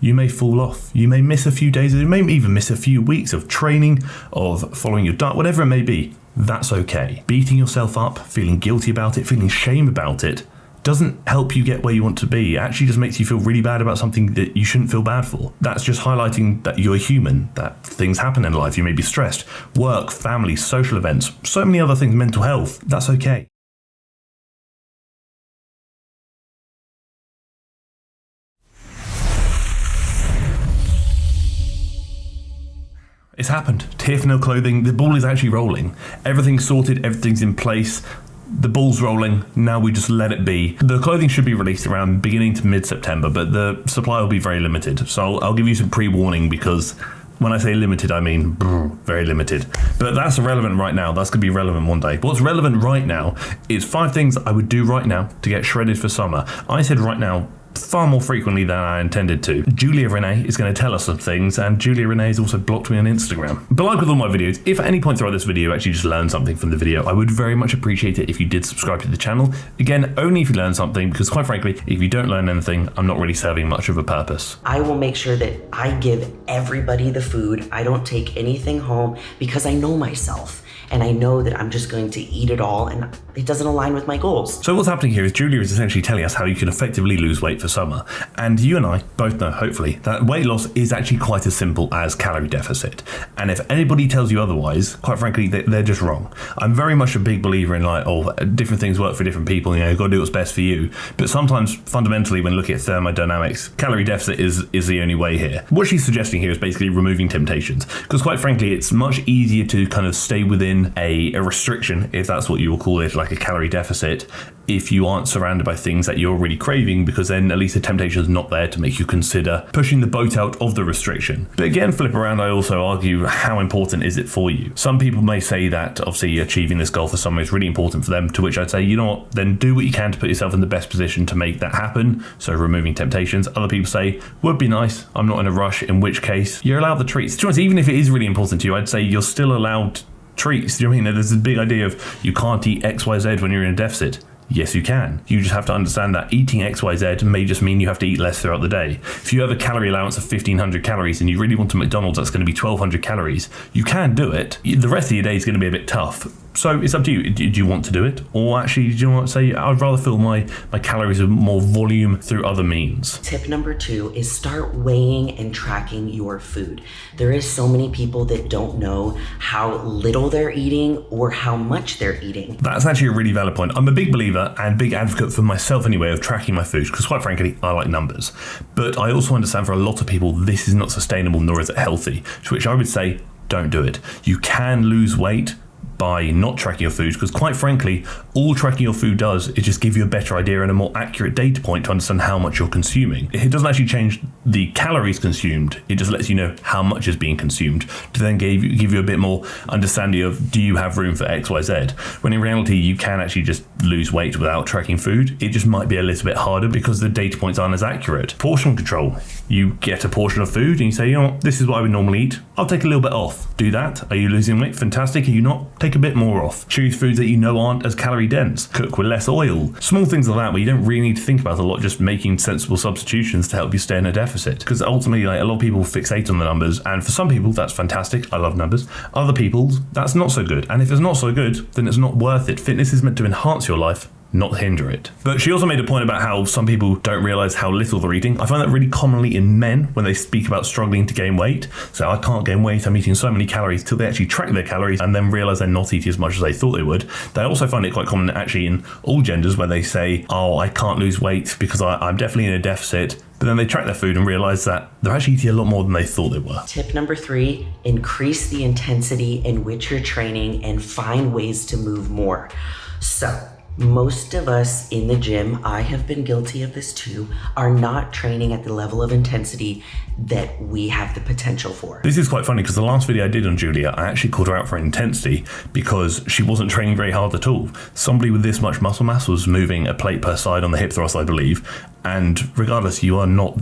you may fall off. You may miss a few days, you may even miss a few weeks of training, of following your diet, whatever it may be. That's okay. Beating yourself up, feeling guilty about it, feeling shame about it, doesn't help you get where you want to be. It actually just makes you feel really bad about something that you shouldn't feel bad for. That's just highlighting that you're human, that things happen in life. You may be stressed. Work, family, social events, so many other things, mental health. That's okay. It's happened. TFNL clothing, the ball is actually rolling. Everything's sorted, everything's in place. The ball's rolling, now we just let it be. The clothing should be released around beginning to mid-September, but the supply will be very limited. So I'll give you some pre-warning, because when I say limited, I mean very limited. But that's irrelevant right now. That's going to be relevant one day. What's relevant right now is 5 things I would do right now to get shredded for summer. I said right now far more frequently than I intended to. Julia Rene is going to tell us some things, and Julia Rene has also blocked me on Instagram. But like with all my videos, if at any point throughout this video you actually just learn something from the video, I would very much appreciate it if you did subscribe to the channel. Again, only if you learn something, because quite frankly, if you don't learn anything, I'm not really serving much of a purpose. I will make sure that I give everybody the food. I don't take anything home, because I know myself. And I know that I'm just going to eat it all, and it doesn't align with my goals. So what's happening here is Julia is essentially telling us how you can effectively lose weight for summer. And you and I both know, hopefully, that weight loss is actually quite as simple as calorie deficit. And if anybody tells you otherwise, quite frankly, they're just wrong. I'm very much a big believer in different things work for different people, you've got to do what's best for you. But sometimes, fundamentally, when looking at thermodynamics, calorie deficit is the only way here. What she's suggesting here is basically removing temptations. Because quite frankly, it's much easier to kind of stay within a restriction, if that's what you will call it, like a calorie deficit, if you aren't surrounded by things that you're already craving, because then at least the temptation is not there to make you consider pushing the boat out of the restriction. But again, flip around, I also argue, how important is it for you? Some people may say that obviously achieving this goal for summer is really important for them, to which I'd say, you know what, then do what you can to put yourself in the best position to make that happen. So removing temptations. Other people say, would be nice, I'm not in a rush, in which case you're allowed the treats. To be honest, even if it is really important to you, I'd say you're still allowed treats. Do you know what I mean? There's this big idea of you can't eat XYZ when you're in a deficit. Yes, you can. You just have to understand that eating XYZ may just mean you have to eat less throughout the day. If you have a calorie allowance of 1,500 calories and you really want to McDonald's, that's going to be 1,200 calories. You can do it. The rest of your day is going to be a bit tough. So it's up to you. Do you want to do it? Or actually, do you want to say, I'd rather fill my calories with more volume through other means? Tip number 2 is start weighing and tracking your food. There is so many people that don't know how little they're eating or how much they're eating. That's actually a really valid point. I'm a big believer and big advocate for myself anyway of tracking my food, because quite frankly, I like numbers. But I also understand for a lot of people, this is not sustainable, nor is it healthy, to which I would say, don't do it. You can lose weight by not tracking your food, because quite frankly, all tracking your food does is just give you a better idea and a more accurate data point to understand how much you're consuming. It doesn't actually change the calories consumed, it just lets you know how much is being consumed to then give you a bit more understanding of, do you have room for XYZ? When in reality, you can actually just lose weight without tracking food. It just might be a little bit harder because the data points aren't as accurate. Portion control. You get a portion of food and you say, you know what, this is what I would normally eat. I'll take a little bit off. Do that. Are you losing weight? Fantastic. Are you not? Take a bit more off. Choose foods that you know aren't as calorie dense. Cook with less oil. Small things like that where you don't really need to think about a lot, just making sensible substitutions to help you stay in a deficit. Because ultimately, a lot of people fixate on the numbers, and for some people that's fantastic. I love numbers. Other people, that's not so good. And if it's not so good, then it's not worth it. Fitness is meant to enhance your life, not hinder it. But she also made a point about how some people don't realize how little they're eating. I find that really commonly in men when they speak about struggling to gain weight. So I can't gain weight, I'm eating so many calories, till they actually track their calories and then realize they're not eating as much as they thought they would. They also find it quite common actually in all genders where they say, oh, I can't lose weight because I'm definitely in a deficit. But then they track their food and realize that they're actually eating a lot more than they thought they were. Tip number 3, increase the intensity in which you're training and find ways to move more. So, most of us in the gym, I have been guilty of this too, are not training at the level of intensity that we have the potential for. This is quite funny because the last video I did on Julia, I actually called her out for intensity because she wasn't training very hard at all. Somebody with this much muscle mass was moving a plate per side on the hip thrust, I believe. And regardless, you are not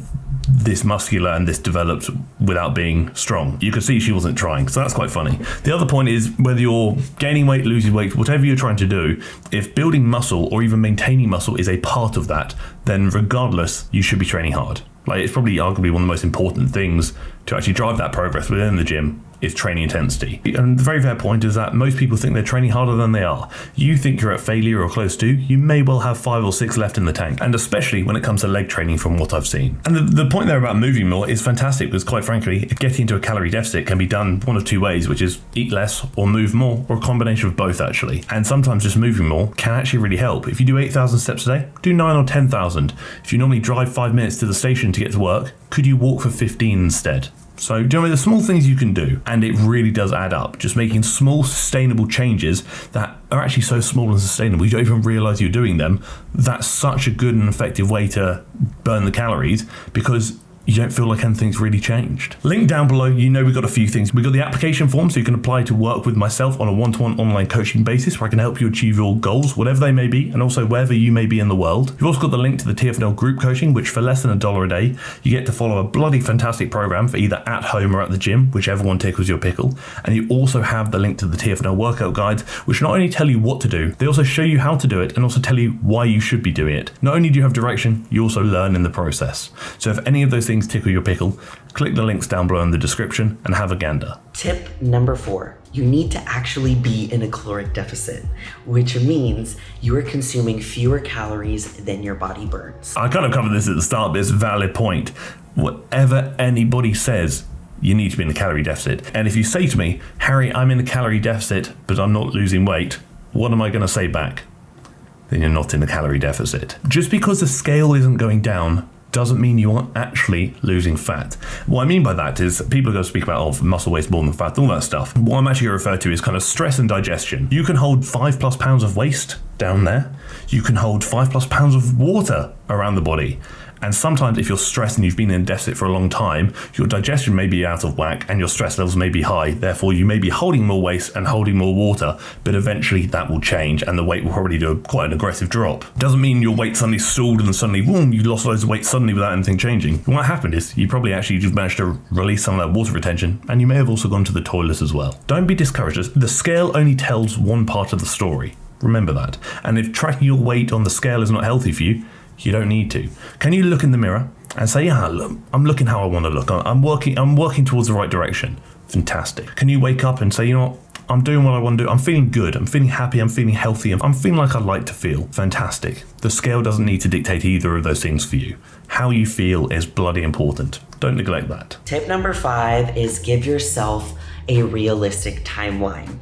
this muscular and this developed without being strong. You could see she wasn't trying, so that's quite funny. The other point is whether you're gaining weight, losing weight, whatever you're trying to do, if building muscle or even maintaining muscle is a part of that, then regardless, you should be training hard. Like, it's probably arguably one of the most important things to actually drive that progress within the gym is training intensity. And the very fair point is that most people think they're training harder than they are. You think you're at failure or close to, you may well have 5 or 6 left in the tank. And especially when it comes to leg training from what I've seen. And the point there about moving more is fantastic because quite frankly, getting into a calorie deficit can be done one of two ways, which is eat less or move more, or a combination of both actually. And sometimes just moving more can actually really help. If you do 8,000 steps a day, do 9 or 10,000. If you normally drive 5 minutes to the station to get to work, could you walk for 15 instead? So, do you know, the small things you can do, and it really does add up. Just making small, sustainable changes that are actually so small and sustainable, you don't even realize you're doing them. That's such a good and effective way to burn the calories because you don't feel like anything's really changed. Link down below, you know we've got a few things. We've got the application form so you can apply to work with myself on a one-to-one online coaching basis where I can help you achieve your goals, whatever they may be, and also wherever you may be in the world. You've also got the link to the TFNL group coaching, which for less than $1 a day, you get to follow a bloody fantastic program for either at home or at the gym, whichever one tickles your pickle. And you also have the link to the TFNL workout guides, which not only tell you what to do, they also show you how to do it and also tell you why you should be doing it. Not only do you have direction, you also learn in the process. So if any of those things tickle your pickle, click the links down below in the description and have a gander. Tip number 4, you need to actually be in a caloric deficit, which means you are consuming fewer calories than your body burns. I kind of covered this at the start, but it's a valid point. Whatever anybody says, you need to be in a calorie deficit. And if you say to me, Harry, I'm in a calorie deficit, but I'm not losing weight, what am I going to say back? Then you're not in a calorie deficit. Just because the scale isn't going down doesn't mean you aren't actually losing fat. What I mean by that is people are going to speak about muscle waste more than fat, all that stuff. What I'm actually going to refer to is kind of stress and digestion. You can hold 5+ pounds of waste down there. You can hold 5+ pounds of water around the body. And sometimes if you're stressed and you've been in a deficit for a long time, your digestion may be out of whack and your stress levels may be high. Therefore, you may be holding more waste and holding more water, but eventually that will change and the weight will probably do quite an aggressive drop. Doesn't mean your weight suddenly stalled and suddenly, boom, you lost loads of weight suddenly without anything changing. What happened is you probably actually just managed to release some of that water retention and you may have also gone to the toilet as well. Don't be discouraged. The scale only tells one part of the story. Remember that. And if tracking your weight on the scale is not healthy for you, you don't need to. Can you look in the mirror and say, yeah, look, I'm looking how I want to look. I'm working towards the right direction. Fantastic. Can you wake up and say, you know what? I'm doing what I want to do. I'm feeling good. I'm feeling happy. I'm feeling healthy. I'm feeling like I'd like to feel. Fantastic. The scale doesn't need to dictate either of those things for you. How you feel is bloody important. Don't neglect that. Tip number 5 is give yourself a realistic timeline.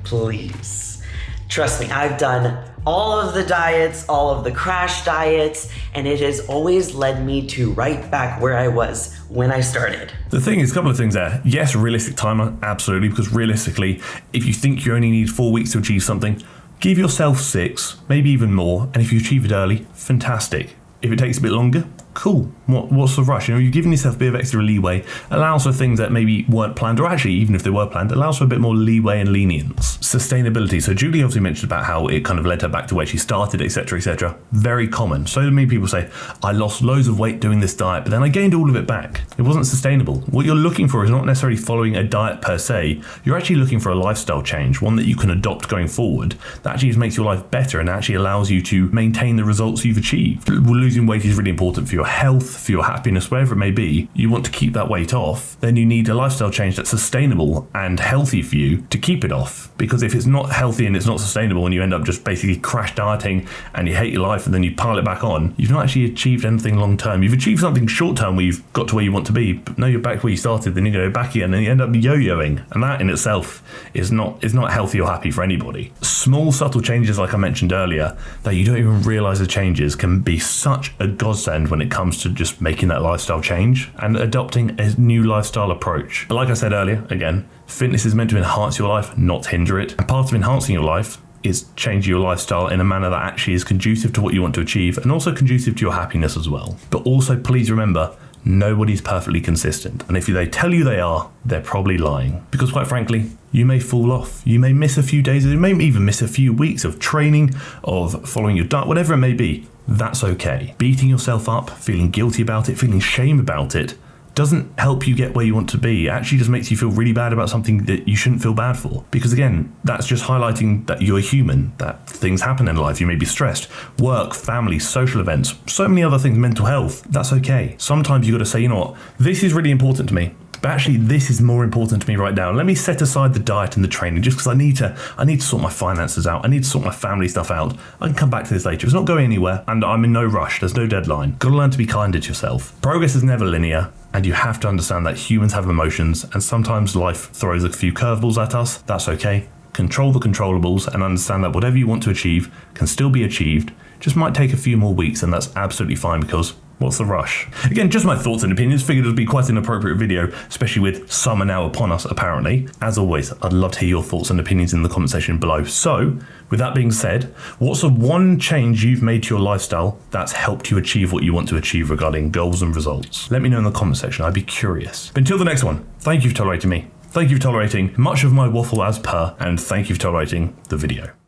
Please. Trust me, I've done all of the diets, all of the crash diets, and it has always led me to right back where I was when I started. The thing is, a couple of things there. Yes, realistic timer, absolutely, because realistically, if you think you only need 4 weeks to achieve something, give yourself 6, maybe even more, and if you achieve it early, fantastic. If it takes a bit longer, cool. What's the rush? You know, you're giving yourself a bit of extra leeway, allows for things that maybe weren't planned, or actually, even if they were planned, allows for a bit more leeway and lenience. Sustainability. So Julie obviously mentioned about how it kind of led her back to where she started, etc., etc. Very common. So many people say, I lost loads of weight doing this diet, but then I gained all of it back. It wasn't sustainable. What you're looking for is not necessarily following a diet per se. You're actually looking for a lifestyle change, one that you can adopt going forward, that actually makes your life better and actually allows you to maintain the results you've achieved. Losing weight is really important for your health, for your happiness, wherever it may be. You want to keep that weight off, then you need a lifestyle change that's sustainable and healthy for you to keep it off. Because if it's not healthy and it's not sustainable and you end up just basically crash dieting and you hate your life and then you pile it back on, you've not actually achieved anything long term. You've achieved something short term where you've got to where you want to be, but now you're back where you started, then you go back again and you end up yo-yoing. And that in itself is not healthy or happy for anybody. Small subtle changes, like I mentioned earlier, that you don't even realize the changes can be such a godsend when it comes to just making that lifestyle change and adopting a new lifestyle approach. But like I said earlier, again, fitness is meant to enhance your life, not hinder it. And part of enhancing your life is changing your lifestyle in a manner that actually is conducive to what you want to achieve and also conducive to your happiness as well. But also please remember, nobody's perfectly consistent. And if they tell you they are, they're probably lying. Because quite frankly, you may fall off. You may miss a few days, you may even miss a few weeks of training, of following your diet, whatever it may be. That's okay. Beating yourself up, feeling guilty about it, feeling shame about it, doesn't help you get where you want to be. It actually just makes you feel really bad about something that you shouldn't feel bad for. Because again, that's just highlighting that you're human, that things happen in life. You may be stressed, work, family, social events, so many other things, mental health. That's okay. Sometimes you got to say, you know what, this is really important to me. But actually, this is more important to me right now. Let me set aside the diet and the training just because I need to sort my finances out. I need to sort my family stuff out. I can come back to this later. It's not going anywhere, and I'm in no rush. There's no deadline. Got to learn to be kinder to yourself. Progress is never linear, and you have to understand that humans have emotions, and sometimes life throws a few curveballs at us. That's okay. Control the controllables and understand that whatever you want to achieve can still be achieved. Just might take a few more weeks, and that's absolutely fine because what's the rush? Again, just my thoughts and opinions. Figured it would be quite an appropriate video, especially with summer now upon us, apparently. As always, I'd love to hear your thoughts and opinions in the comment section below. So, with that being said, what's the one change you've made to your lifestyle that's helped you achieve what you want to achieve regarding goals and results? Let me know in the comment section. I'd be curious. But until the next one, thank you for tolerating me. Thank you for tolerating much of my waffle as per, and thank you for tolerating the video.